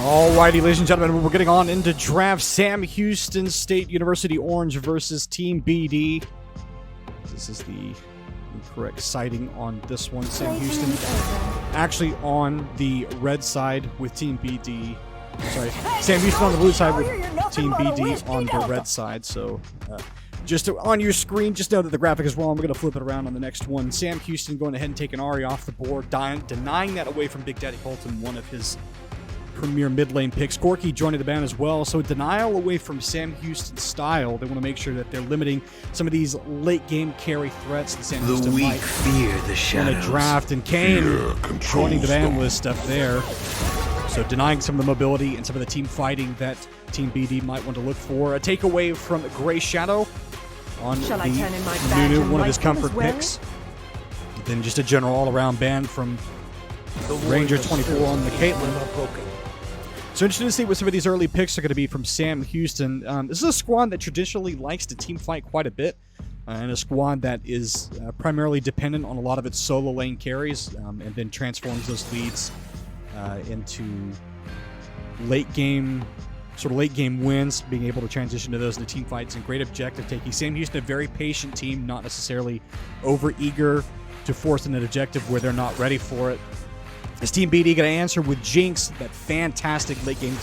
Alrighty, ladies and gentlemen, we're getting on into draft. Sam Houston State University Orange versus TeamBD. This is the incorrect sighting on this one. Sam Houston actually on the red side with TeamBD. Sorry, Sam Houston on the blue side with TeamBD on the red side. So just on your screen, just know that the graphic is wrong. We're going to flip it around on the next one. Sam Houston going ahead and taking Ari off the board, denying that away from Big Daddy Colton, one of his premier mid lane picks. Corky joining the band as well. So denial away from Sam Houston's style. They want to make sure that they're limiting some of these late game carry threats that Sam Houston weak might fear the shadows. want to draft. And Kane joining the ban list up there. So denying some of the mobility and some of the team fighting that TeamBD might want to look for. A takeaway from Gray Shadow on the Nunu, one of his comfort picks. Then just a general all-around ban from Ranger 24 on the Caitlyn. So interesting to see what some of these early picks are going to be from Sam Houston. This is a squad that traditionally likes to team fight quite a bit, and a squad that is primarily dependent on a lot of its solo lane carries, and then transforms those leads into late game wins, being able to transition to those in the team fights and great objective taking. Sam Houston, a very patient team, not necessarily over eager to force an objective where they're not ready for it. Is TeamBD going to answer with Jinx, that fantastic late game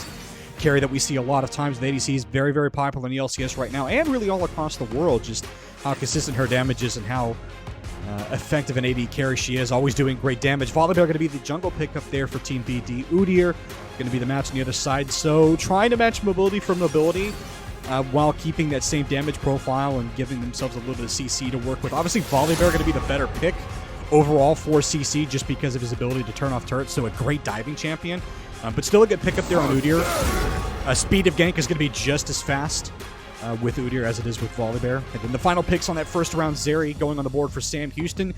carry that we see a lot of times with ADCs, very, very popular in the LCS right now, and really all across the world, just how consistent her damage is and how effective an AD carry she is, always doing great damage. Volibear going to be the jungle pickup there for TeamBD. Udyr going to be the match on the other side, so trying to match mobility for mobility while keeping that same damage profile and giving themselves a little bit of CC to work with. Obviously, Volibear going to be the better pick overall for CC just because of his ability to turn off turrets, so a great diving champion. But still a good pickup there on Udyr. Speed of gank is going to be just as fast with Udyr as it is with Volibear. And then the final picks on that first round, Zeri going on the board for Sam Houston.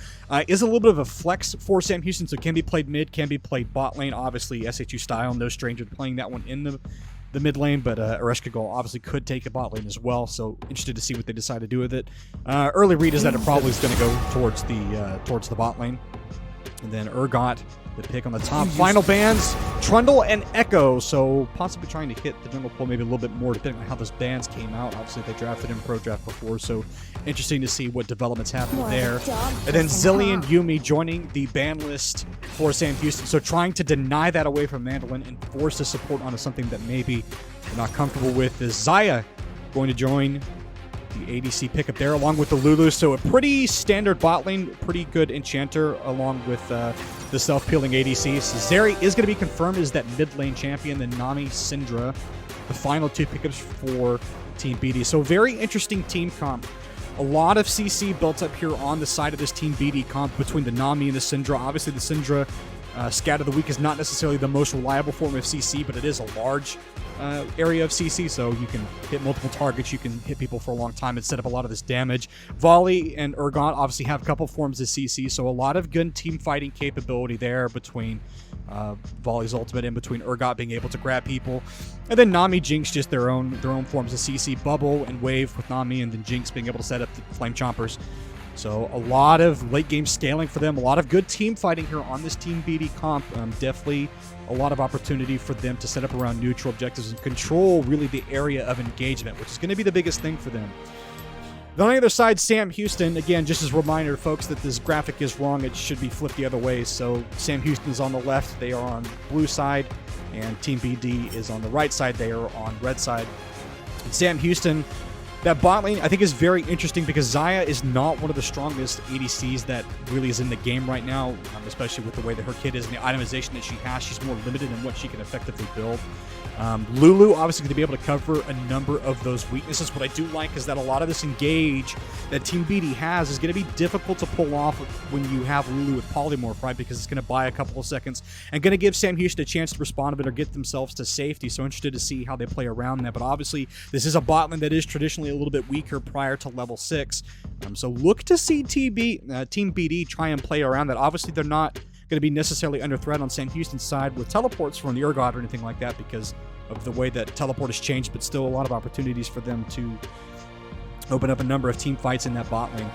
Is a little bit of a flex for Sam Houston, so can be played mid, can be played bot lane. Obviously, SHSU style, no stranger to playing that one in the mid lane, but Ereshkigal obviously could take a bot lane as well, so interested to see what they decide to do with it. Early read is that it probably is going to go towards the bot lane. And then Urgot, the pick on the top. Final bans, Trundle and Echo, so possibly trying to hit the jungle pool maybe a little bit more depending on how those bans came out. Obviously, they drafted in pro draft before, so interesting to see what developments happen there. And then Zillion Yumi joining the ban list for Sam Houston, so trying to deny that away from Mandolin and force the support onto something that maybe they're not comfortable with. Is Xayah going to join the ADC pickup there along with the Lulu, so a pretty standard bot lane, pretty good enchanter along with the self-peeling ADC. So Zeri is going to be confirmed as that mid lane champion, then Nami, Syndra, the final two pickups for TeamBD. So very interesting team comp. A lot of CC built up here on the side of this TeamBD comp between the Nami and the Syndra. Obviously the Syndra Scat of the Week is not necessarily the most reliable form of CC, but it is a large area of CC, so you can hit multiple targets, you can hit people for a long time and set up a lot of this damage. Volley and Urgot obviously have a couple forms of CC, so a lot of good team fighting capability there between Volley's ultimate and between Urgot being able to grab people. And then Nami, Jinx, just their own forms of CC. Bubble and Wave with Nami, and then Jinx being able to set up the Flame Chompers. So a lot of late game scaling for them, a lot of good team fighting here on this TeamBD comp. Definitely a lot of opportunity for them to set up around neutral objectives and control really the area of engagement, which is going to be the biggest thing for them. Then on the other side, Sam Houston, again, just as a reminder, folks, that this graphic is wrong. It should be flipped the other way. So Sam Houston is on the left, they are on the blue side, and TeamBD is on the right side, they are on red side. And Sam Houston, that bot lane, I think, is very interesting because Xayah is not one of the strongest ADCs that really is in the game right now, especially with the way that her kit is and the itemization that she has. She's more limited in what she can effectively build. Lulu obviously going to be able to cover a number of those weaknesses. What I do like is that a lot of this engage that TeamBD has is going to be difficult to pull off when you have Lulu with Polymorph, right? Because it's going to buy a couple of seconds and going to give Sam Houston a chance to respond a bit or get themselves to safety. So interested to see how they play around that. But obviously, this is a bot lane that is traditionally a little bit weaker prior to level 6. So look to see TeamBD try and play around that. Obviously, they're not going to be necessarily under threat on Sam Houston's side with teleports from the Urgot or anything like that because of the way that teleport has changed, but still a lot of opportunities for them to open up a number of team fights in that bot lane.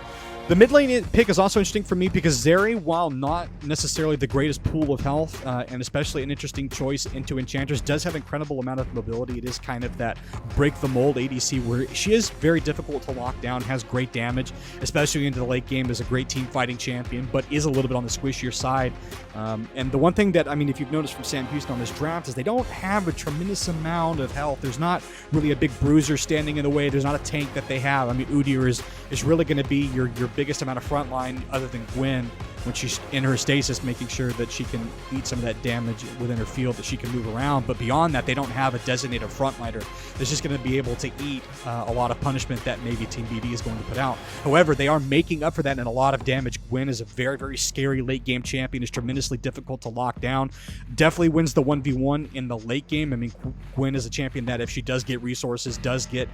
The mid lane pick is also interesting for me because Zeri, while not necessarily the greatest pool of health, and especially an interesting choice into Enchantress, does have incredible amount of mobility. It is kind of that break-the-mold ADC where she is very difficult to lock down, has great damage, especially into the late game, is a great team fighting champion, but is a little bit on the squishier side. And the one thing that, I mean, if you've noticed from Sam Houston on this draft is they don't have a tremendous amount of health. There's not really a big bruiser standing in the way. There's not a tank that they have. I mean, Udyr is really going to be your biggest amount of frontline other than Gwen when she's in her stasis, making sure that she can eat some of that damage within her field, that she can move around. But beyond that, they don't have a designated frontliner that's just going to be able to eat a lot of punishment that maybe TeamBD is going to put out. However, they are making up for that in a lot of damage. Gwen is a very, very scary late game champion, is tremendously difficult to lock down. Definitely wins the 1v1 in the late game. I mean, Gwen is a champion that if she does get resources, does get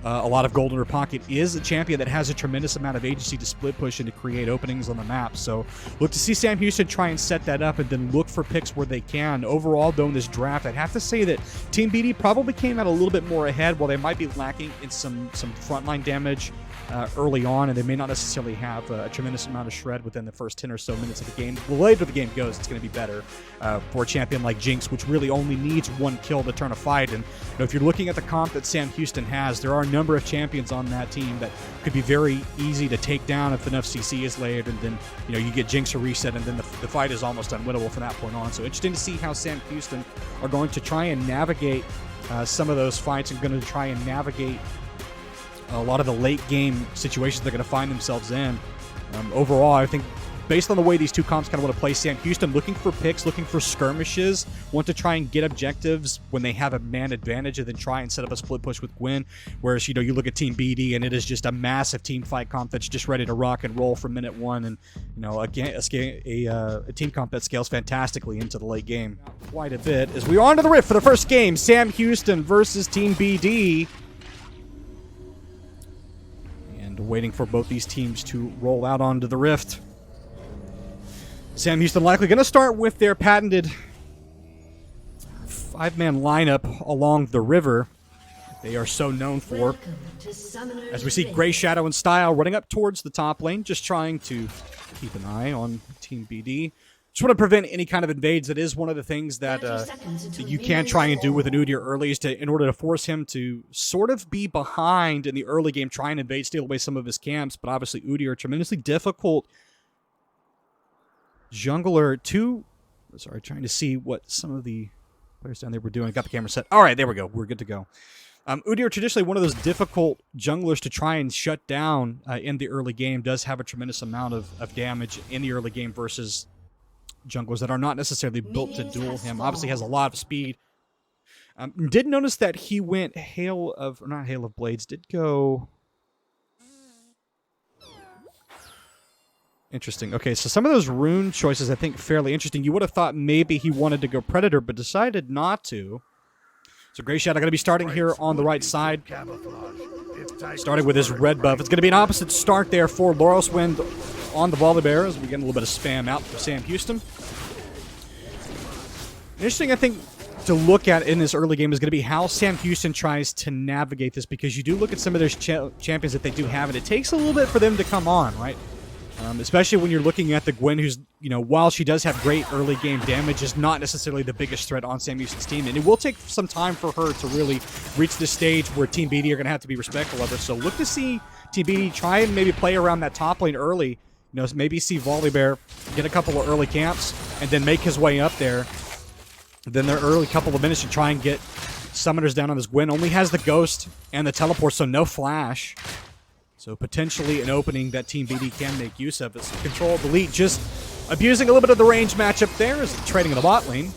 a lot of gold in her pocket, is a champion that has a tremendous amount of agency to split push and to create openings on the map. So look to see Sam Houston try and set that up and then look for picks where they can. Overall, though, in this draft, I'd have to say that TeamBD probably came out a little bit more ahead, while they might be lacking in some frontline damage early on, and they may not necessarily have a tremendous amount of shred within the first 10 or so minutes of the game. The later the game goes, it's going to be better for a champion like Jinx, which really only needs one kill to turn a fight. And if you're looking at the comp that Sam Houston has, there are a number of champions on that team that could be very easy to take down if enough CC is layered, and then you get Jinx a reset, and then the fight is almost unwinnable from that point on. So interesting to see how Sam Houston are going to try and navigate some of those fights, and going to try and navigate a lot of the late game situations they're going to find themselves in. Overall, I think based on the way these two comps kind of want to play, Sam Houston looking for picks, looking for skirmishes, want to try and get objectives when they have a man advantage, and then try and set up a split push with Gwen. Whereas, you look at TeamBD, and it is just a massive team fight comp that's just ready to rock and roll from minute one. And, again, a team comp that scales fantastically into the late game. Quite a bit as we are onto the Rift for the first game. Sam Houston versus TeamBD. Waiting for both these teams to roll out onto the Rift. Sam Houston likely going to start with their patented 5-man lineup along the river they are so known for. As we see Grey Shadow and Style running up towards the top lane, just trying to keep an eye on TeamBD. Just want to prevent any kind of invades. That is one of the things that you can try and do with an Udyr early, is in order to force him to sort of be behind in the early game, try and invade, steal away some of his camps. But obviously Udyr, tremendously difficult jungler to... Sorry, trying to see what some of the players down there were doing. Got the camera set. All right, there we go. We're good to go. Udyr, traditionally one of those difficult junglers to try and shut down in the early game, does have a tremendous amount of damage in the early game versus junglers that are not necessarily built to duel him. Obviously has a lot of speed. Did notice that he went not Hail of Blades, did go... Interesting. Okay, so some of those rune choices I think fairly interesting. You would have thought maybe he wanted to go Predator, but decided not to. So Grey Shadow going to be starting here on the right side. Starting with his red buff. It's going to be an opposite start there for Loroswind on the Volibear, as we get a little bit of spam out for Sam Houston. Interesting, I think, to look at in this early game is going to be how Sam Houston tries to navigate this, because you do look at some of those champions that they do have, and it takes a little bit for them to come on, right? Especially when you're looking at the Gwen, who's, while she does have great early game damage, is not necessarily the biggest threat on Sam Houston's team. And it will take some time for her to really reach this stage where TeamBD are going to have to be respectful of her. So look to see TeamBD try and maybe play around that top lane early. Maybe see Volibear get a couple of early camps and then make his way up there. Then their early couple of minutes to try and get summoners down on this Gwen. Only has the Ghost and the Teleport, so no Flash. So potentially an opening that TeamBD can make use of. It's Control Delete, just abusing a little bit of the range matchup there as trading in the bot lane.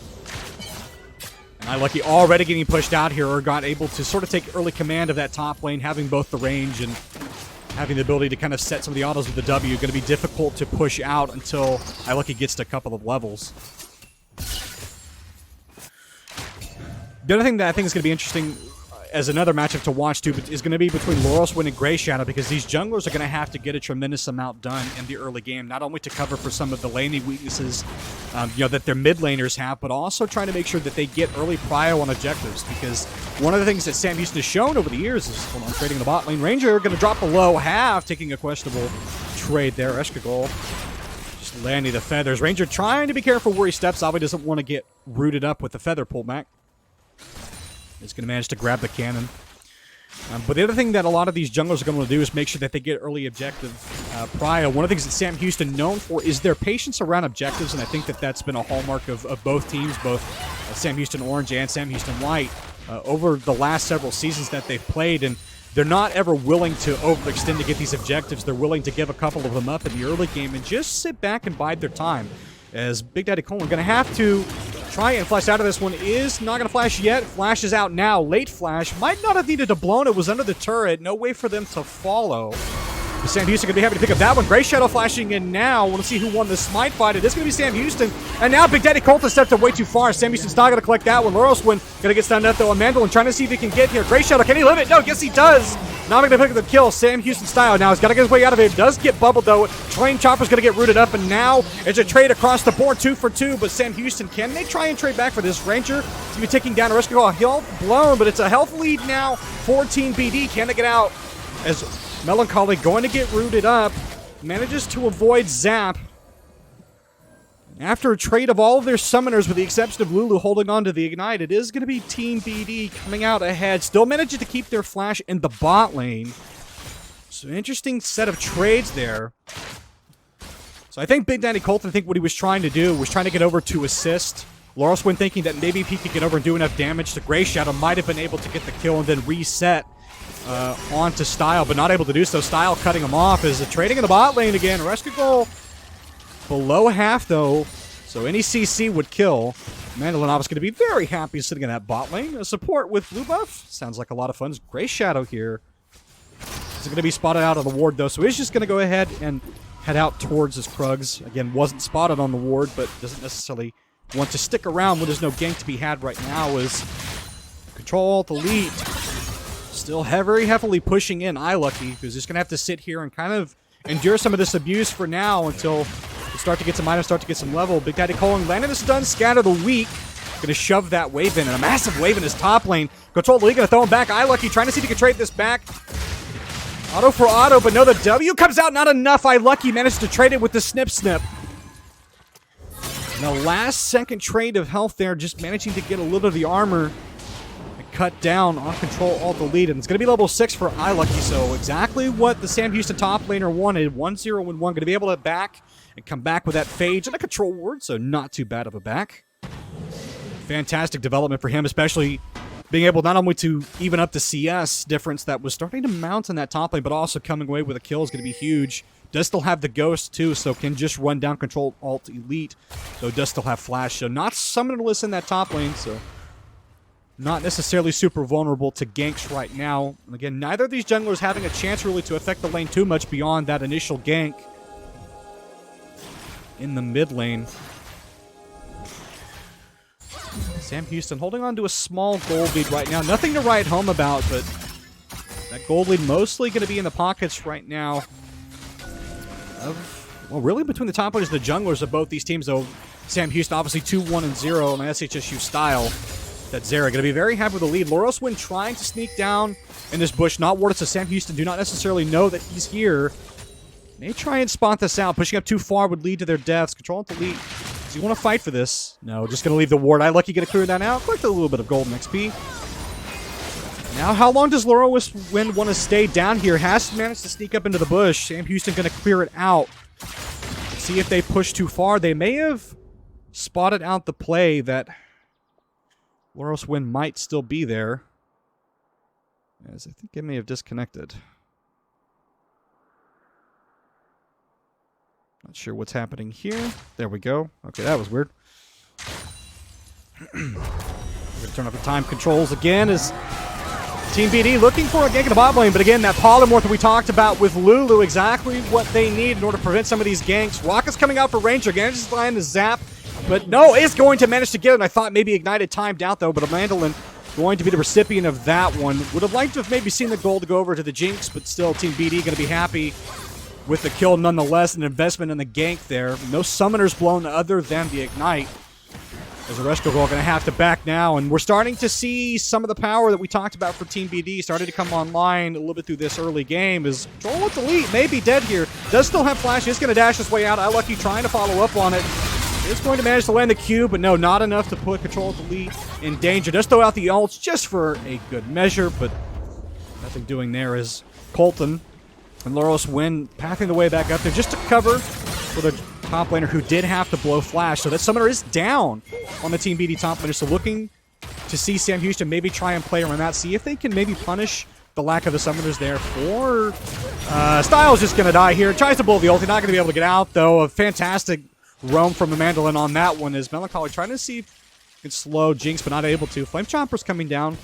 And iLucky already getting pushed out here, or got able to sort of take early command of that top lane, having both the range and having the ability to kind of set some of the autos with the W. Going to be difficult to push out until iLucky gets to a couple of levels. The other thing that I think is going to be interesting as another matchup to watch too is going to be between Loroswind and Grey Shadow, because these junglers are going to have to get a tremendous amount done in the early game, not only to cover for some of the laning weaknesses that their mid laners have, but also trying to make sure that they get early prio on objectives, because one of the things that Sam Houston has shown over the years is, hold on, trading the bot lane. Ranger going to drop below half, taking a questionable trade there. Eshkagol just landing the feathers. Ranger trying to be careful where he steps. Obviously doesn't want to get rooted up with the feather pullback. He's going to manage to grab the cannon. But the other thing that a lot of these junglers are going to do is make sure that they get early objective prio. One of the things that Sam Houston known for is their patience around objectives, and I think that that's been a hallmark of both teams, both Sam Houston Orange and Sam Houston White, over the last several seasons that they've played. And they're not ever willing to overextend to get these objectives. They're willing to give a couple of them up in the early game and just sit back and bide their time. As Big Daddy Colin going to have to try and flash out of this one. Is not going to flash yet. Flashes out now. Late flash. Might not have needed to blown. It was under the turret. No way for them to follow. But Sam Houston going to be happy to pick up that one. Gray Shadow flashing in now. Want to see who won the Smite fight. It is going to be Sam Houston. And now Big Daddy Colton stepped up way too far. Sam Houston's not going to collect that one. Loroswin going to get stunned up though. A Mandolin trying to see if he can get here. Gray Shadow, can he live it? No, yes he does. Now I'm going to pick up the kill. Sam Houston style. Now he's got to get his way out of it. Does get bubbled though. Train Chopper's going to get rooted up. And now it's a trade across the board. 2 for 2. But Sam Houston, can they try and trade back for this? Ranger is going to be taking down a risk of health blown. But it's a health lead now for TeamBD. Can they get out? As Melancholy going to get rooted up. Manages to avoid Zap. After a trade of all of their summoners, with the exception of Lulu holding on to the Ignite, it is going to be TeamBD coming out ahead. Still manages to keep their flash in the bot lane. So interesting set of trades there. So I think Big Daddy Colton, I think what he was trying to do was trying to get over to assist. Loroswin thinking that maybe if he could get over and do enough damage to Gray Shadow, might have been able to get the kill and then reset onto Style, but not able to do so. Style cutting him off as trading in the bot lane again. Rescue goal below half though, so any CC would kill. Mandolin is going to be very happy sitting in that bot lane. A support with blue buff sounds like a lot of fun. Gray Shadow here is going to be spotted out of the ward though, so he's just going to go ahead and head out towards his Krugs. Again, wasn't spotted on the ward, but doesn't necessarily want to stick around when there's no gank to be had right now. Is Control Alt Elite still very heavily pushing in iLucky, who's just going to have to sit here and kind of endure some of this abuse for now until we start to get some items, start to get some level. Big Daddy Colin landed a stun, scatter the weak. Going to shove that wave in, and a massive wave in his top lane. Control the lead, going to throw him back. iLucky trying to see if he can trade this back. Auto for auto, but no, the W comes out, not enough. iLucky managed to trade it with the snip. And the last second trade of health there, just managing to get a little of the armor cut down on Control Alt Delete, and it's going to be level 6 for iLucky, so exactly what the Sam Houston top laner wanted. 1-0 and 1, going to be able to back and come back with that phage and a control ward, so not too bad of a back. Fantastic development for him, especially being able not only to even up the CS difference that was starting to mount in that top lane, but also coming away with a kill is going to be huge. Does still have the Ghost too, so can just run down Control Alt Elite, though does still have Flash, so not summonerless in that top lane, so not necessarily super vulnerable to ganks right now. And again, neither of these junglers having a chance really to affect the lane too much beyond that initial gank in the mid lane. Sam Houston holding on to a small gold lead right now. Nothing to write home about, but that gold lead mostly going to be in the pockets right now of, well, really between the top laners and the junglers of both these teams, though. Sam Houston obviously 2-1-0 on an SHSU style. That Zera going to be very happy with the lead. Loroswin trying to sneak down in this bush, not warded, so Sam Houston do not necessarily know that he's here. May try and spot this out. Pushing up too far would lead to their deaths. Control Alt Delete. Does he want to fight for this? No, just going to leave the ward. iLucky going to clear that out. Collect a little bit of golden XP. Now, how long does Loroswin want to stay down here? Has to manage to sneak up into the bush. Sam Houston going to clear it out. See if they push too far. They may have spotted out the play that Loroswin might still be there, as I think it may have disconnected. Not sure what's happening here. There we go. Okay, that was weird. We're going to turn off the time controls again as TeamBD looking for a gank in the bot lane, but again, that polymorph that we talked about with Lulu, exactly what they need in order to prevent some of these ganks. Rocket's coming out for Ranger again, just flying the zap. But no, is going to manage to get it. I thought maybe Ignited timed out, though, but a Mandolin going to be the recipient of that one. Would have liked to have maybe seen the gold go over to the Jinx, but still TeamBD going to be happy with the kill nonetheless. An investment in the gank there. No summoners blown other than the Ignite. As the Rescue Girl going to have to back now, and we're starting to see some of the power that we talked about for TeamBD started to come online a little bit through this early game. Is Control with Delete may be dead here. Does still have Flash. Is going to dash his way out. iLucky trying to follow up on it. Is going to manage to land the Q, but no, not enough to put Control Delete in danger. Does throw out the ults just for a good measure, but nothing doing there as Colton and Loros win, pathing the way back up there just to cover for the top laner who did have to blow Flash. So that summoner is down on the TeamBD top laner. So looking to see Sam Houston maybe try and play around that, see if they can maybe punish the lack of the summoners there for... Styles just going to die here. Tries to blow the ulti, not going to be able to get out though. A fantastic roam from the Mandolin on that one is Melancholy trying to see if he can slow Jinx, but not able to. Flame Chomper's coming down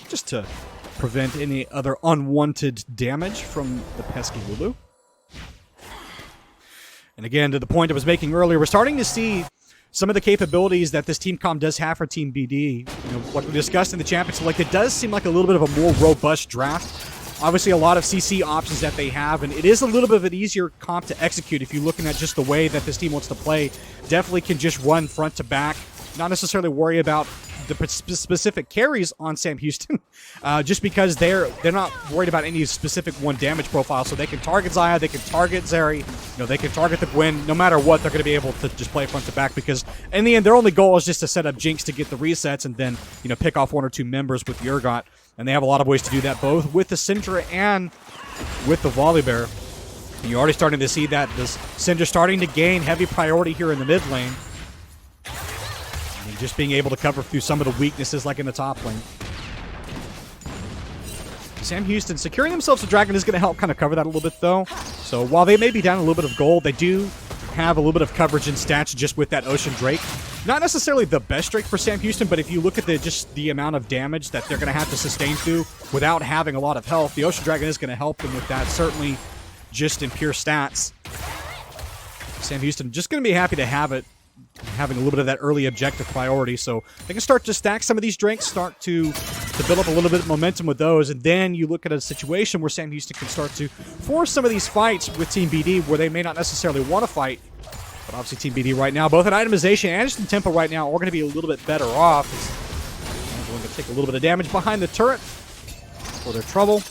just to prevent any other unwanted damage from the pesky Lulu. And again, to the point I was making earlier, we're starting to see some of the capabilities that this team comp does have for TeamBD. You know, what we discussed in the championship, like it does seem like a little bit of a more robust draft. Obviously, a lot of CC options that they have, and it is a little bit of an easier comp to execute if you're looking at just the way that this team wants to play. Definitely can just run front to back, not necessarily worry about the specific carries on Sam Houston, just because they're not worried about any specific one damage profile. So they can target Xayah, they can target Zeri, you know, they can target the Gwen. No matter what, they're going to be able to just play front to back because in the end, their only goal is just to set up Jinx to get the resets and then, you know, pick off one or two members with the Urgot. And they have a lot of ways to do that, both with the Syndra and with the Volibear. You're already starting to see that this Syndra starting to gain heavy priority here in the mid lane. Just being able to cover through some of the weaknesses like in the top lane. Sam Houston securing themselves a dragon is going to help kind of cover that a little bit though. So while they may be down a little bit of gold, they do have a little bit of coverage in stats just with that Ocean Drake. Not necessarily the best Drake for Sam Houston, but if you look at just the amount of damage that they're going to have to sustain through without having a lot of health, the Ocean Dragon is going to help them with that, certainly just in pure stats. Sam Houston just going to be happy to have it, having a little bit of that early objective priority, so they can start to stack some of these drinks, start to build up a little bit of momentum with those, and then you look at a situation where Sam Houston can start to force some of these fights with TeamBD where they may not necessarily want to fight. But obviously TeamBD right now, both in itemization and just in tempo right now, are going to be a little bit better off. They're going to take a little bit of damage behind the turret for their trouble.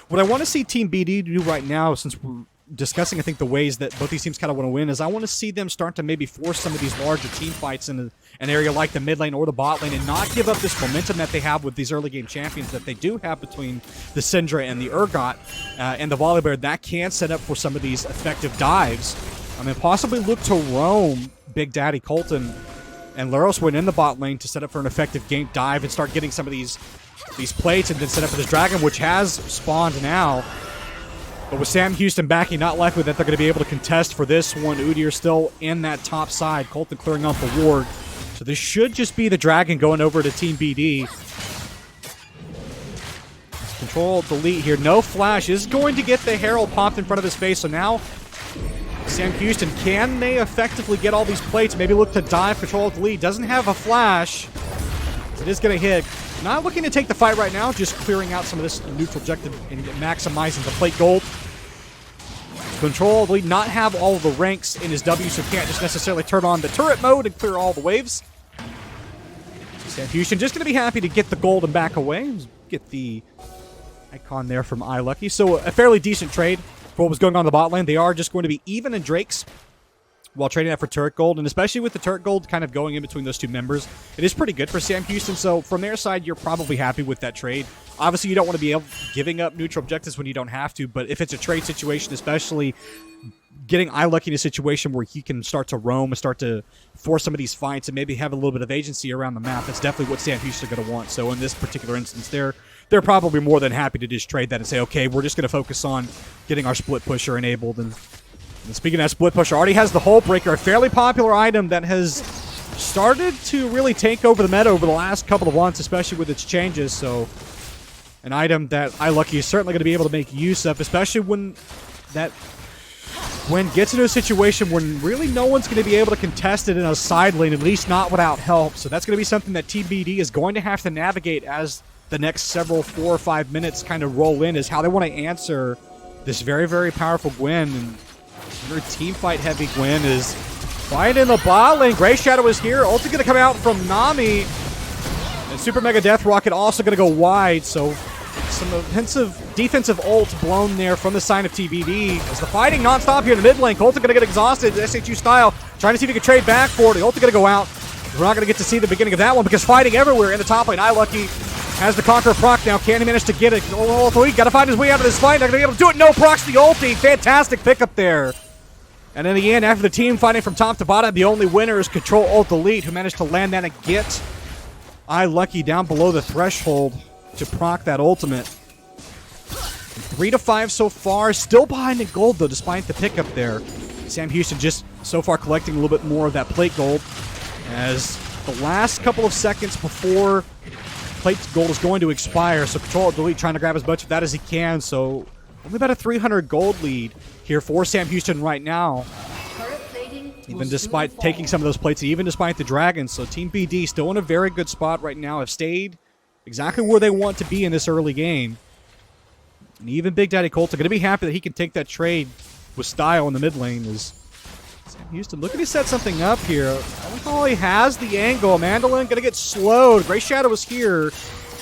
What I want to see TeamBD do right now, since we're discussing, I think, the ways that both these teams kind of want to win, is I want to see them start to maybe force some of these larger team fights in an area like the mid lane or the bot lane and not give up this momentum that they have with these early game champions that they do have between the Syndra and the Urgot and the Volibear. That can set up for some of these effective dives. I mean, possibly look to roam Big Daddy Colton and Laroswin in the bot lane to set up for an effective gank dive and start getting some of these plates and then set up for this dragon, which has spawned now. But with Sam Houston backing, not likely that they're going to be able to contest for this one. Udyr still in that top side. Colton clearing off the ward. So this should just be the dragon going over to TeamBD. Control Delete here. No flash. Is going to get the Herald popped in front of his face. So now Sam Houston, can they effectively get all these plates? Maybe look to dive. Control Delete. Doesn't have a flash. It is going to hit. Not looking to take the fight right now, just clearing out some of this neutral objective and maximizing the plate gold. Control Delete not have all of the ranks in his W, so can't just necessarily turn on the turret mode and clear all the waves. Sam Houston just going to be happy to get the gold and back away. Get the icon there from iLucky. So a fairly decent trade for what was going on in the bot lane. They are just going to be even in Drakes while trading that for turret gold, and especially with the turret gold kind of going in between those two members, it is pretty good for Sam Houston. So from their side, you're probably happy with that trade. Obviously, you don't want to be giving up neutral objectives when you don't have to, but if it's a trade situation, especially getting iLucky in a situation where he can start to roam and start to force some of these fights and maybe have a little bit of agency around the map, that's definitely what Sam Houston are going to want. So in this particular instance, they're probably more than happy to just trade that and say, okay, we're just going to focus on getting our split pusher enabled. And speaking of that split pusher, already has the Hull Breaker, a fairly popular item that has started to really take over the meta over the last couple of months, especially with its changes. So an item that iLucky is certainly going to be able to make use of, especially when gets into a situation when really no one's going to be able to contest it in a side lane, at least not without help. So that's going to be something that TeamBD is going to have to navigate as the next several 4 or 5 minutes kind of roll in, is how they want to answer this very, very powerful Gwen. And her team fight heavy Gwen is Fight in the bot lane. Gray Shadow is here. Ulti going to come out from Nami. And Super Mega Death Rocket also going to go wide. So some defensive ult blown there from the side of TeamBD. As the fighting non-stop here in the mid lane. Colton going to get exhausted, SHU style. Trying to see if he can trade back for it. Ult going to go out. We're not going to get to see the beginning of that one because fighting everywhere in the top lane. iLucky has the Conqueror proc now. Can he manage to get it? Oh, got to find his way out of this fight. Not going to be able to do it. No procs the ulti. Fantastic pickup there. And in the end, after the team fighting from top to bottom, the only winner is Control Alt Elite, who managed to land that and get iLucky down below the threshold to proc that ultimate. 3-5 so far. Still behind in gold, though, despite the pickup there. Sam Houston just so far collecting a little bit more of that plate gold. As the last couple of seconds before plate gold is going to expire, so Control Alt Delete trying to grab as much of that as he can. So only about a 300 gold lead here for Sam Houston right now. Even despite taking some of those plates, and even despite the Dragons. So TeamBD still in a very good spot right now. Have stayed exactly where they want to be in this early game. And even Big Daddy Colton going to be happy that he can take that trade with style in the mid lane. Is Sam Houston looking to set something up here. Oh, he has the angle. Mandolin going to get slowed. Gray Shadow is here.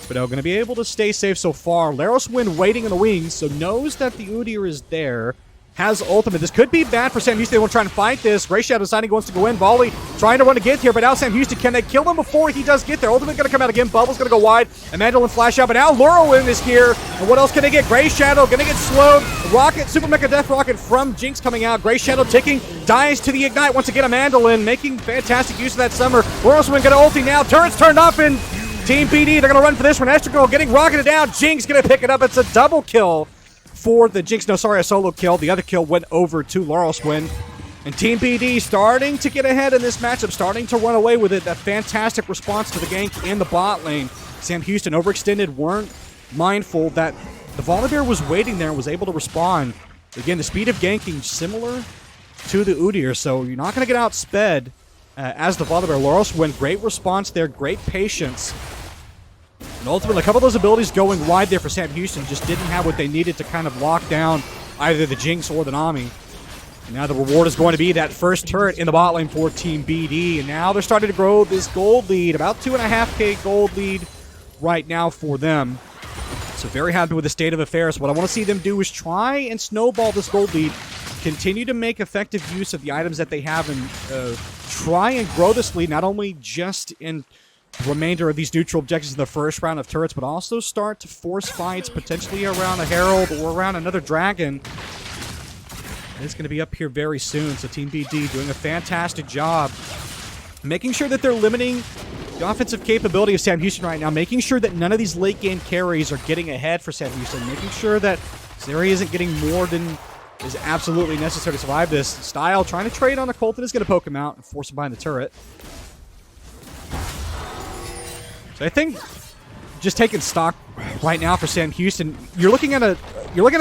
But going to be able to stay safe so far. Laros Wind waiting in the wings, so knows that the Udyr is there. Has ultimate. This could be bad for Sam Houston. They want to try and fight this. Gray Shadow deciding he wants to go in. Volley trying to run to get here, but now Sam Houston, can they kill him before he does get there? Ultimate going to come out again. Bubble's going to go wide, and Mandolin flash out, but now Lurelin is here. And what else can they get? Gray Shadow going to get slowed. Rocket, Super Mega Death Rocket from Jinx coming out. Gray Shadow ticking, dies to the Ignite once again. A Mandolin making fantastic use of that summer. Lurelin going to ulti now. Turret's turned off, and TeamBD, they're going to run for this one. Estrigal getting rocketed down. Jinx going to pick it up. It's a double kill for the Jinx. No, sorry, a solo kill. The other kill went over to Laurelswin. And TeamBD starting to get ahead in this matchup, starting to run away with it. That fantastic response to the gank in the bot lane. Sam Houston overextended, weren't mindful that the Volibear was waiting there and was able to respond. Again, the speed of ganking similar to the Udyr, so you're not going to get outsped as the Volibear. Laurelswin, great response there, great patience. And ultimately, a couple of those abilities going wide there for Sam Houston just didn't have what they needed to kind of lock down either the Jinx or the Nami. And now the reward is going to be that first turret in the bot lane for TeamBD. And now they're starting to grow this gold lead, about 2.5K gold lead right now for them. So very happy with the state of affairs. What I want to see them do is try and snowball this gold lead, continue to make effective use of the items that they have, and try and grow this lead, not only just in the remainder of these neutral objectives in the first round of turrets, but also start to force fights potentially around a Herald or around another Dragon. It's going to be up here very soon, so TeamBD doing a fantastic job making sure that they're limiting the offensive capability of Sam Houston right now, making sure that none of these late game carries are getting ahead for Sam Houston, making sure that Zeri isn't getting more than is absolutely necessary to survive this. Style trying to trade on a Colton is going to poke him out and force him behind the turret. So I think just taking stock right now for Sam Houston, you're looking at a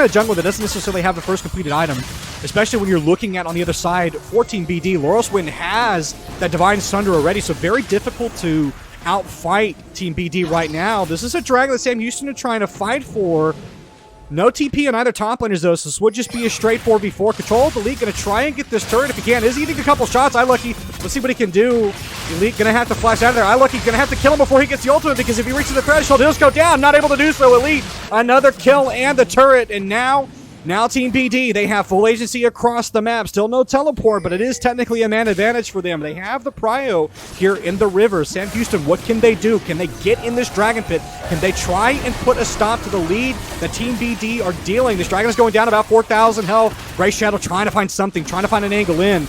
jungle that doesn't necessarily have the first completed item, especially when you're looking at on the other side 14BD. Laurelswin has that Divine Sunder already, so very difficult to outfight TeamBD right now. This is a dragon that Sam Houston are trying to fight for. No TP on either top laners, though, so this would just be a straight 4v4. Control the Elite going to try and get this turret if he can. Is he getting a couple shots? iLucky, let's see what he can do. Elite going to have to flash out of there. iLucky going to have to kill him before he gets the ultimate, because if he reaches the threshold, he'll just go down. Not able to do so. Elite, another kill and the turret, and now TeamBD, they have full agency across the map. Still no teleport, but it is technically a man advantage for them. They have the prio here in the river. Sam Houston, what can they do? Can they get in this dragon pit? Can they try and put a stop to the lead that TeamBD are dealing? This dragon is going down about 4,000 health. Gray Shadow trying to find something, trying to find an angle in.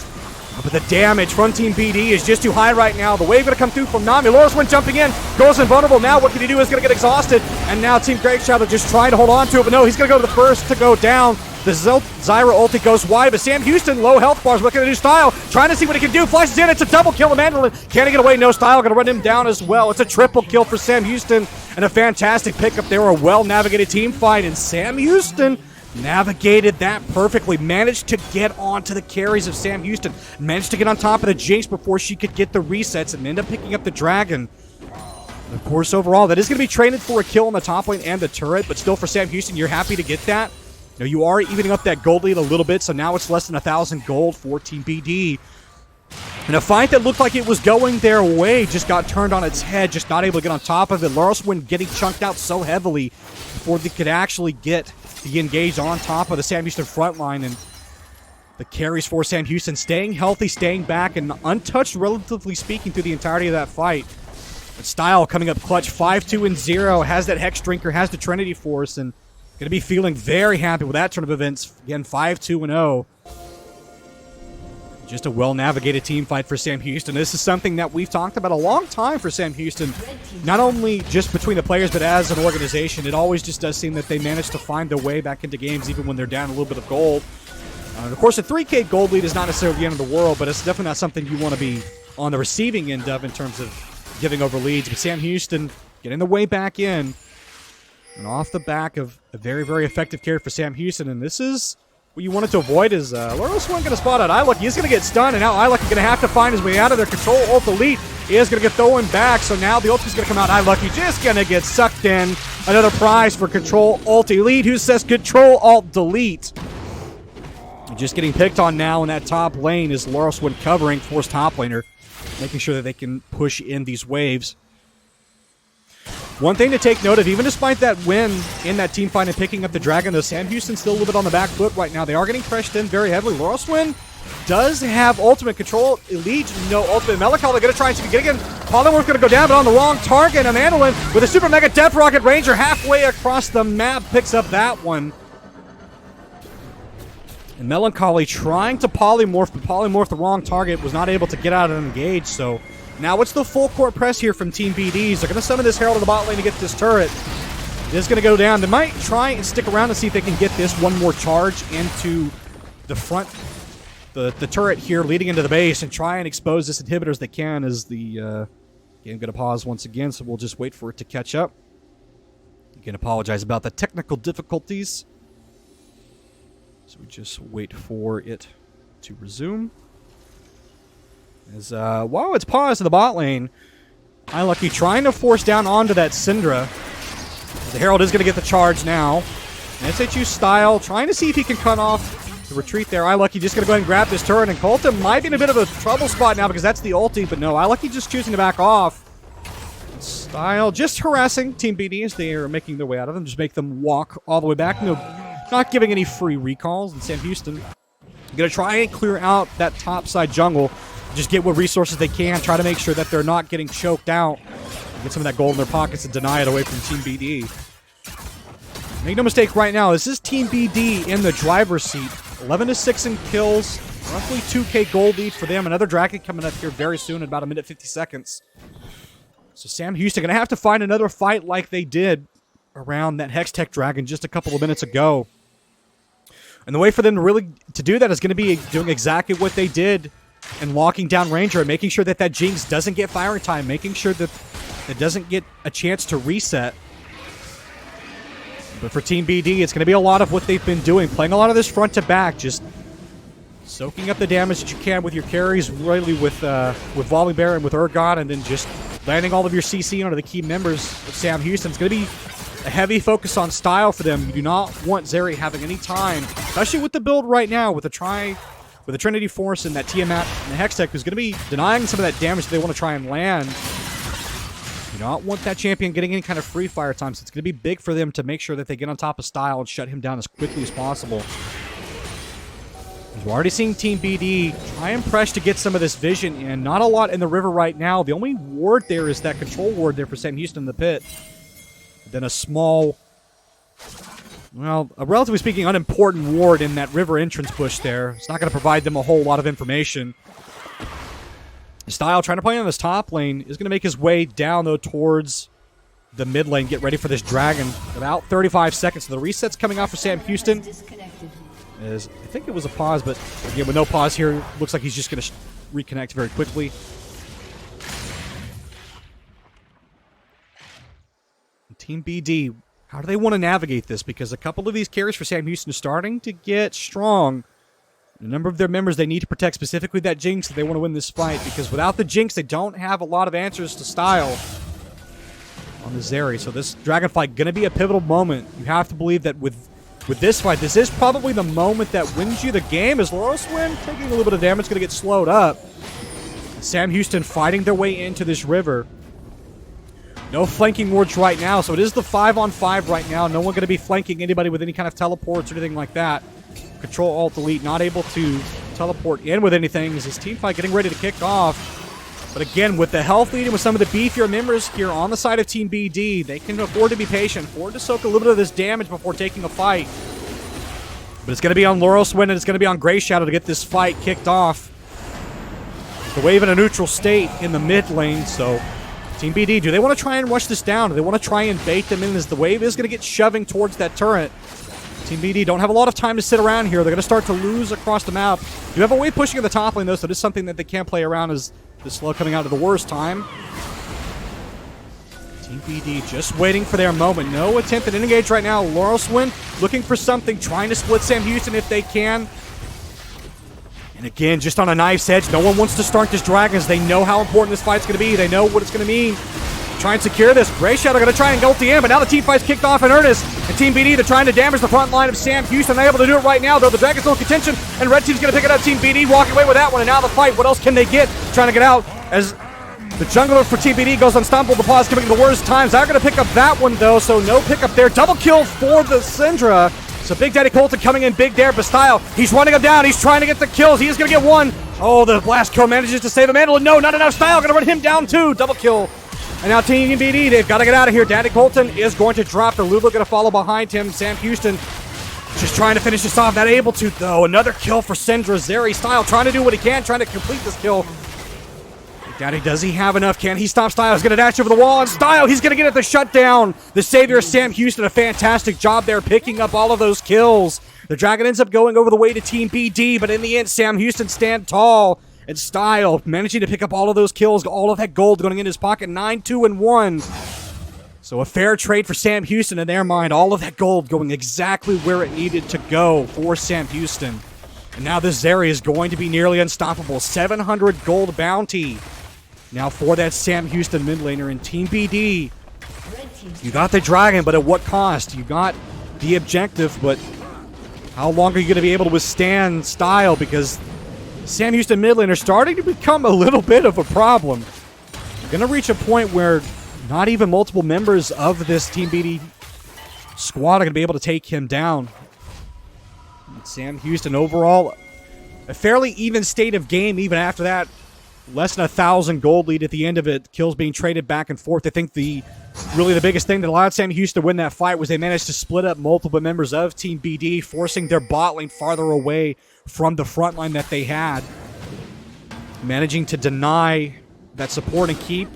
But the damage from TeamBD is just too high right now. The wave going to come through from Nami. Laurelswin jumping in, goes invulnerable. Now what can he do? He's going to get exhausted. And now Team Gray Shadow just trying to hold on to it. But no, he's going to go to the first to go down. The Zyra ulti goes wide, but Sam Houston, low health bars. What can they do? Style trying to see what he can do. Flashes in. It's a double kill of Mandolin. Can he get away? No. Style going to run him down as well. It's a triple kill for Sam Houston. And a fantastic pickup there. A well-navigated team fight. And Sam Houston navigated that perfectly. Managed to get onto the carries of Sam Houston. Managed to get on top of the Jinx before she could get the resets and end up picking up the Dragon. And of course, overall, that is going to be traded for a kill on the top lane and the turret. But still, for Sam Houston, you're happy to get that. Now, you are evening up that gold lead a little bit, so now it's less than 1,000 gold for TeamBD. And a fight that looked like it was going their way just got turned on its head, just not able to get on top of it. Laurelswin getting chunked out so heavily before they could actually get the engage on top of the Sam Houston front line. And the carries for Sam Houston staying healthy, staying back, and untouched, relatively speaking, through the entirety of that fight. But Style coming up clutch, 5-2-0, has that Hex Drinker, has the Trinity Force, and going to be feeling very happy with that turn of events. Again, 5-2-0. Just a well-navigated team fight for Sam Houston. This is something that we've talked about a long time for Sam Houston. Not only just between the players, but as an organization. It always just does seem that they manage to find their way back into games, even when they're down a little bit of gold. Of course, a 3K gold lead is not necessarily the end of the world, but it's definitely not something you want to be on the receiving end of in terms of giving over leads. But Sam Houston getting the way back in. And off the back of a very, very effective carry for Sam Houston. And this is what you wanted to avoid is Laurelswin going to spot out iLucky. He's going to get stunned, and now iLucky going to have to find his way out of there. Control Alt Elite is going to get thrown back, so now the ultimate's going to come out. iLucky just going to get sucked in. Another prize for Control Alt Elite, who says Control Alt Delete. Just getting picked on now in that top lane is Laurelswin covering Force top laner, making sure that they can push in these waves. One thing to take note of, even despite that win in that team fight and picking up the Dragon, though, Sam Houston's still a little bit on the back foot right now. They are getting pressed in very heavily. Laurelswin does have ultimate control. Elite, no ultimate. Melancholy, they're going to try and get again. Polymorph's going to go down, but on the wrong target. And Mandolin with a super mega Death Rocket Ranger halfway across the map picks up that one. And Melancholy trying to polymorph, but polymorph the wrong target, was not able to get out of an engage, so now it's the full court press here from Team BDs. They're going to summon this Herald to the bot lane to get this turret. It is going to go down. They might try and stick around and see if they can get this one more charge into the front, the turret here leading into the base, and try and expose this inhibitor as they can as the game going to pause once again, so we'll just wait for it to catch up. Again, apologize about the technical difficulties. So we just wait for it to resume. As while it's paused in the bot lane, iLucky trying to force down onto that Syndra. The Herald is going to get the charge now. SHSU Style trying to see if he can cut off the retreat there. iLucky just going to go ahead and grab this turret, and Colton might be in a bit of a trouble spot now because that's the ulti, but no, iLucky just choosing to back off. Style just harassing Team BD as they are making their way out of them. Just make them walk all the way back. No, not giving any free recalls. And Sam Houston going to try and clear out that top side jungle. Just get what resources they can. Try to make sure that they're not getting choked out. Get some of that gold in their pockets and deny it away from Team BD. Make no mistake right now, this is Team BD in the driver's seat. 11-6 in kills. Roughly 2K gold lead for them. Another Dragon coming up here very soon in about 1 minute 50 seconds. So Sam Houston going to have to find another fight like they did around that Hextech Dragon just a couple of minutes ago. And the way for them to really do that is going to be doing exactly what they did and locking down Ranger and making sure that that Jinx doesn't get firing time, making sure that it doesn't get a chance to reset. But for Team BD, it's going to be a lot of what they've been doing, playing a lot of this front to back, just soaking up the damage that you can with your carries, really with Volley Bear and with Urgot, and then just landing all of your CC onto the key members of Sam Houston. It's going to be a heavy focus on style for them. You do not want Zeri having any time, especially with the build right now, with the Trinity Force and that Tiamat and the Hextech, who's going to be denying some of that damage that they want to try and land. You do not want that champion getting any kind of free fire time, so it's going to be big for them to make sure that they get on top of style and shut him down as quickly as possible. We're already seeing Team BD try and press to get some of this vision in. Not a lot in the river right now. The only ward there is that control ward there for Sam Houston in the pit. Then a small, well, a relatively speaking unimportant ward in that river entrance bush there. It's not going to provide them a whole lot of information. Style trying to play on this top lane is going to make his way down, though, towards the mid lane. Get ready for this Dragon. About 35 seconds. So the reset's coming out for Sam Houston. I think it was a pause, but again, with no pause here, looks like he's just going to reconnect very quickly. Team BD, how do they want to navigate this? Because a couple of these carries for Sam Houston are starting to get strong. A number of their members they need to protect, specifically that Jinx, if they want to win this fight, because without the Jinx, they don't have a lot of answers to style on the Zeri. So this Dragon fight going to be a pivotal moment. You have to believe that with this fight, this is probably the moment that wins you the game, as Laurelswin taking a little bit of damage, going to get slowed up. Sam Houston fighting their way into this river. No flanking wards right now, so it is the 5-on-5 right now. No one going to be flanking anybody with any kind of teleports or anything like that. Control-Alt-Delete not able to teleport in with anything as his teamfight getting ready to kick off. But again, with the health lead and with some of the beefier members here on the side of Team BD, they can afford to be patient, afford to soak a little bit of this damage before taking a fight. But it's going to be on Laurelswin and it's going to be on Grey Shadow to get this fight kicked off. The wave in a neutral state in the mid lane, so Team BD, do they want to try and rush this down? Do they want to try and bait them in as the wave is going to get shoving towards that turret? Team BD don't have a lot of time to sit around here. They're going to start to lose across the map. You have a wave pushing in the top lane, though, so this is something that they can't play around as the slow coming out of the worst time. Team BD just waiting for their moment. No attempt at an engage right now. Laurelswin looking for something, trying to split Sam Houston if they can. And again, just on a knife's edge. No one wants to start this Dragons. They know how important this fight's going to be. They know what it's going to mean. Try and secure this. Grey Shadow going to try and go in, but now the team fight's kicked off in earnest. And Team BD, they're trying to damage the front line of Sam Houston. They're able to do it right now, though. The Dragons still in contention, and Red Team's going to pick it up. Team BD walking away with that one, and now the fight. What else can they get? Trying to get out as the jungler for Team BD goes unstoppable. The pause coming at the worst times. They're going to pick up that one, though, so no pickup there. Double kill for the Syndra. So Big Daddy Colton coming in big there, but Style, he's running him down. He's trying to get the kills. He is going to get one. Oh, the blast kill manages to save him. And no, not enough. Style going to run him down, too. Double kill. And now Team BD, they've got to get out of here. Daddy Colton is going to drop. The Lulu going to follow behind him. Sam Houston just trying to finish this off. Not able to, though. Another kill for Syndra. Zeri Style trying to do what he can, trying to complete this kill. Daddy, does he have enough? Can he stop Style? He's going to dash over the wall. And Style, he's going to get at the shutdown. The savior, Sam Houston, a fantastic job there, picking up all of those kills. The Dragon ends up going over the way to Team BD, but in the end, Sam Houston stand tall. And Style managing to pick up all of those kills, all of that gold going in his pocket, 9-2-1. So a fair trade for Sam Houston in their mind. All of that gold going exactly where it needed to go for Sam Houston. And now this Zeri is going to be nearly unstoppable. 700 gold bounty. Now for that Sam Houston mid laner in Team BD. You got the Dragon, but at what cost? You got the objective, but how long are you going to be able to withstand Style? Because Sam Houston mid laner starting to become a little bit of a problem. You're going to reach a point where not even multiple members of this Team BD squad are going to be able to take him down. And Sam Houston overall, a fairly even state of game even after that. Less than 1,000 gold lead at the end of it. Kills being traded back and forth. I think really the biggest thing that allowed Sam Houston to win that fight was they managed to split up multiple members of Team BD, forcing their bot lane farther away from the front line that they had. Managing to deny that support and keep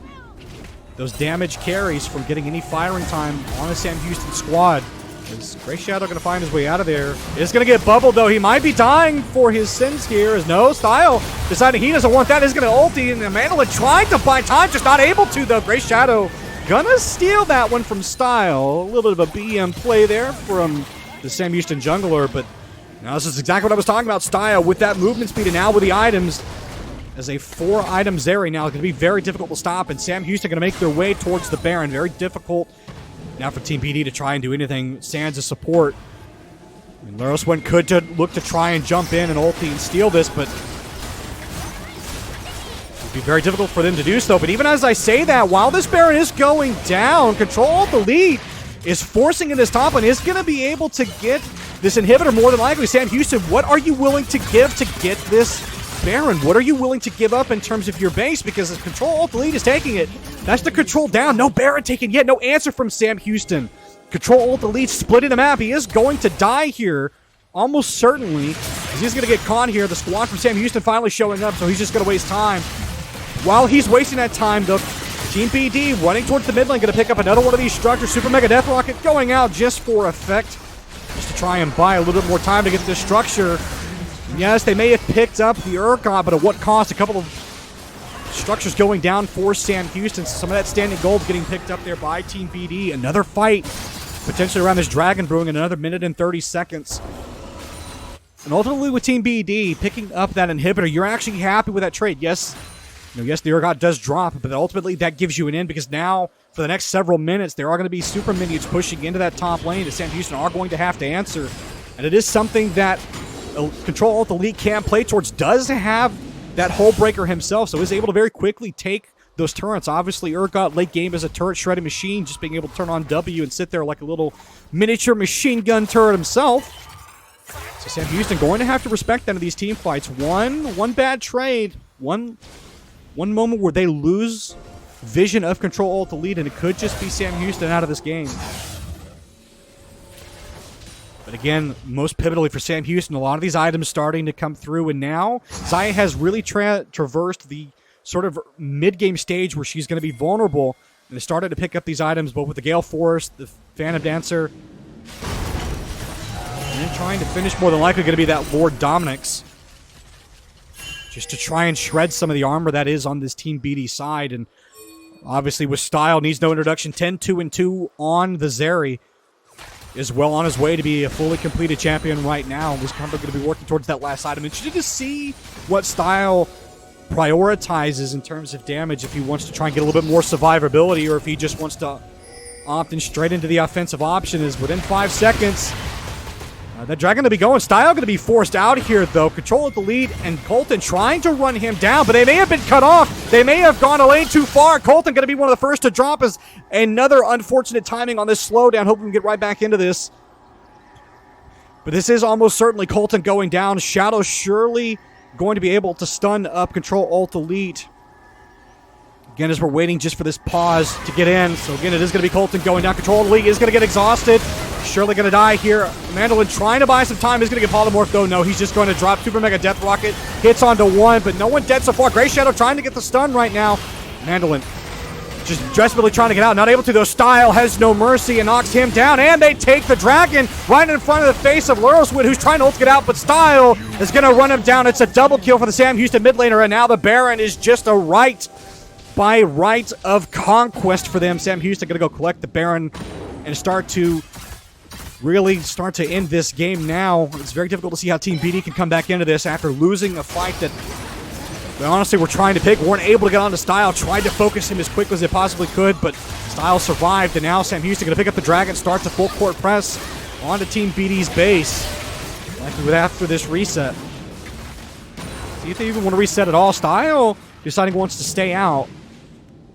those damage carries from getting any firing time on the Sam Houston squad. Is Grey Shadow going to find his way out of there? Is going to get bubbled, though. He might be dying for his sins here. As no, Style deciding he doesn't want that. He's going to ulti, and Mandolin trying to buy time, just not able to, though. Grey Shadow gonna steal that one from Style. A little bit of a BM play there from the Sam Houston jungler, but now this is exactly what I was talking about. Style with that movement speed, and now with the items. As a 4-item Zeri now, it's going to be very difficult to stop, and Sam Houston going to make their way towards the Baron. Very difficult now for Team BD to try and do anything. Sans a support. I mean, Laurelswin could look to try and jump in and ulti and steal this, but it would be very difficult for them to do so. But even as I say that, while this Baron is going down, Control-Alt-Delete is forcing in this top lane, is going to be able to get this inhibitor more than likely. Sam Houston, what are you willing to give to get this Baron? What are you willing to give up in terms of your base? Because the Control-Alt-Delete is taking it. That's the control down. No Baron taken yet. No answer from Sam Houston. Control-Alt-Delete splitting the map. He is going to die here, almost certainly. He's going to get caught here. The squad from Sam Houston finally showing up, so he's just going to waste time. While he's wasting that time, though, Team BD running towards the mid lane, going to pick up another one of these structures. Super Mega Death Rocket going out just for effect. Just to try and buy a little bit more time to get this structure. Yes, they may have picked up the Urgot, but at what cost? A couple of structures going down for Sam Houston. Some of that standing gold getting picked up there by Team BD. Another fight potentially around this Dragon brewing in another minute and 30 seconds. And ultimately with Team BD picking up that inhibitor, you're actually happy with that trade. Yes, yes, the Urgot does drop, but ultimately that gives you an in because now for the next several minutes there are going to be super minions pushing into that top lane that Sam Houston are going to have to answer. And it is something that Control-Alt-Delete can play towards. Does have that hole breaker himself, so is able to very quickly take those turrets. Obviously, Urgot late game is a turret shredding machine, just being able to turn on W and sit there like a little miniature machine gun turret himself. So Sam Houston going to have to respect that in these team fights. One bad trade, one moment where they lose vision of control alt delete, and it could just be Sam Houston out of this game. But again, most pivotally for Sam Houston, a lot of these items starting to come through, and now Xayah has really traversed the sort of mid-game stage where she's going to be vulnerable, and has started to pick up these items both with the Gale Force, the Phantom Dancer, and then trying to finish more than likely going to be that Lord Dominic's, just to try and shred some of the armor that is on this Team BD side. And obviously with style, needs no introduction, 10-2-2 on the Zeri. Is well on his way to be a fully completed champion right now. Was kind of going to be working towards that last item. Interested to see what style prioritizes in terms of damage, if he wants to try and get a little bit more survivability, or if he just wants to opt in straight into the offensive option. Is within 5 seconds. That Dragon to be going. Style going to be forced out here, though. Control at the lead, and Colton trying to run him down, but they may have been cut off. They may have gone a lane too far. Colton going to be one of the first to drop, as another unfortunate timing on this slowdown. Hoping we can get right back into this. But this is almost certainly Colton going down. Shadow surely going to be able to stun up Control Alt Elite. Again, as we're waiting just for this pause to get in. So again, it is going to be Colton going down. Control Elite is going to get exhausted. Surely going to die here. Mandolin trying to buy some time. Is going to get polymorphed, though. No, he's just going to drop Super Mega Death Rocket. Hits onto one, but no one dead so far. Grey Shadow trying to get the stun right now. Mandolin just desperately trying to get out. Not able to, though. Style has no mercy and knocks him down. And they take the Dragon right in front of the face of Luroswood, who's trying to ult get out, but Style is going to run him down. It's a double kill for the Sam Houston mid laner, and now the Baron is just a right by right of conquest for them. Sam Houston going to go collect the Baron and start to end this game now. It's very difficult to see how Team BD can come back into this after losing a fight that they honestly were trying to pick. Weren't able to get onto Style. Tried to focus him as quickly as they possibly could, but Style survived, and now Sam Houston going to pick up the Dragon, start the full court press onto Team BD's base. Likely after this reset. See if they even want to reset at all. Style deciding he wants to stay out.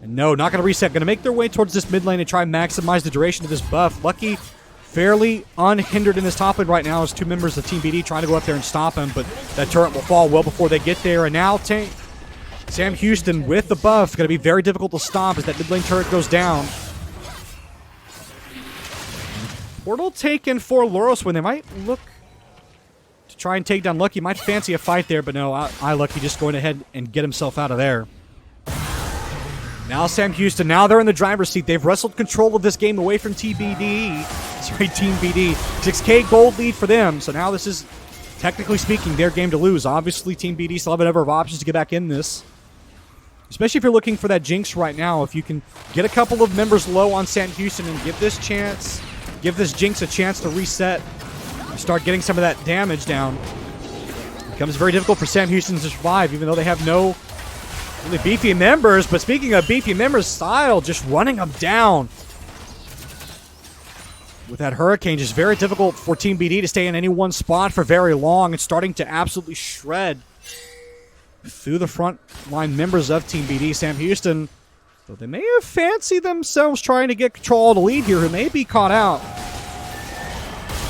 And no, not going to reset. Going to make their way towards this mid lane and try and maximize the duration of this buff. Lucky fairly unhindered in this top lane right now as two members of Team BD trying to go up there and stop him, but that turret will fall well before they get there. And now Sam Houston with the buff. Going to be very difficult to stop as that mid lane turret goes down. Portal taken for Loros when they might look to try and take down Lucky. Might fancy a fight there, but no, Lucky just going ahead and get himself out of there. Now Sam Houston, now they're in the driver's seat. They've wrestled control of this game away from TeamBD. Sorry, Team BD. 6K gold lead for them. So now this is, technically speaking, their game to lose. Obviously, Team BD still have a number of options to get back in this. Especially if you're looking for that Jinx right now. If you can get a couple of members low on Sam Houston and give this Jinx a chance to reset and start getting some of that damage down. It becomes very difficult for Sam Houston to survive, even though they have no really beefy members. But speaking of beefy members, Style just running them down with that Hurricane. Just very difficult for Team BD to stay in any one spot for very long, and starting to absolutely shred through the front line members of Team BD. Sam Houston, though they may have fancied themselves trying to get control of the lead here, who may be caught out.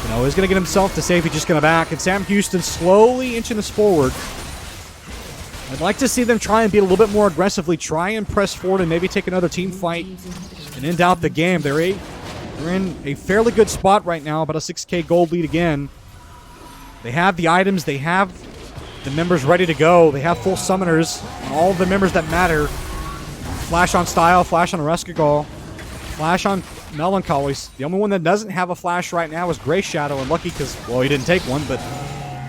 You know, he's going to get himself to safety, just going to back, and Sam Houston slowly inching this forward. I'd like to see them try and be a little bit more aggressively, try and press forward and maybe take another team fight and end out the game. They're in a fairly good spot right now, about a 6K gold lead again. They have the items, they have the members ready to go. They have full summoners on all of the members that matter. Flash on Style, flash on Rescagal, flash on Melancholy. The only one that doesn't have a flash right now is Grey Shadow, and lucky because, well, he didn't take one, but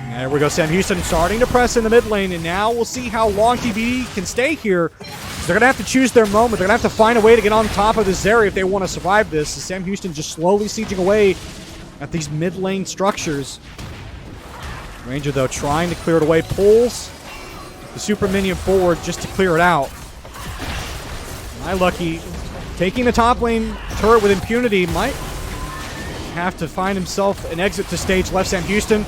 there we go. Sam Houston starting to press in the mid lane, and now we'll see how long TBD can stay here. They're going to have to choose their moment. They're going to have to find a way to get on top of this Zeri if they want to survive this. Sam Houston just slowly sieging away at these mid lane structures. Ranger, though, trying to clear it away. Pulls the super minion forward just to clear it out. Lucky taking the top lane turret with impunity. Might have to find himself an exit to stage left. Sam Houston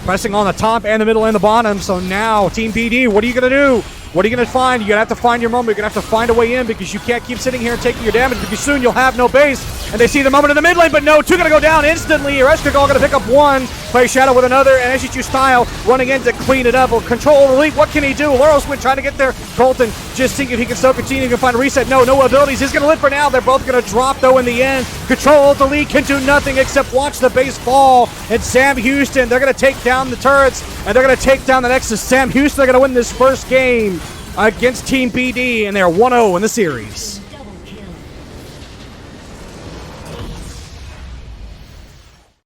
pressing on the top and the middle and the bottom. So now, Team BD, what are you going to do? What are you going to find? You're going to have to find your moment. You're going to have to find a way in because you can't keep sitting here and taking your damage because soon you'll have no base. And they see the moment in the mid lane, but no, two going to go down instantly. Ereshkigal going to pick up one, play Shadow with another, and SHSU Style running in to clean it up. Well, control Elite, what can he do? Laurelswin trying to get there. Colton just seeing if he can still continue. He can find a reset. No abilities. He's going to live for now. They're both going to drop, though, in the end. Control Elite can do nothing except watch the base fall. And Sam Houston, they're going to take down the turrets, and they're going to take down the Nexus. Sam Houston, they're going to win this first game against Team BD, and they're 1-0 in the series.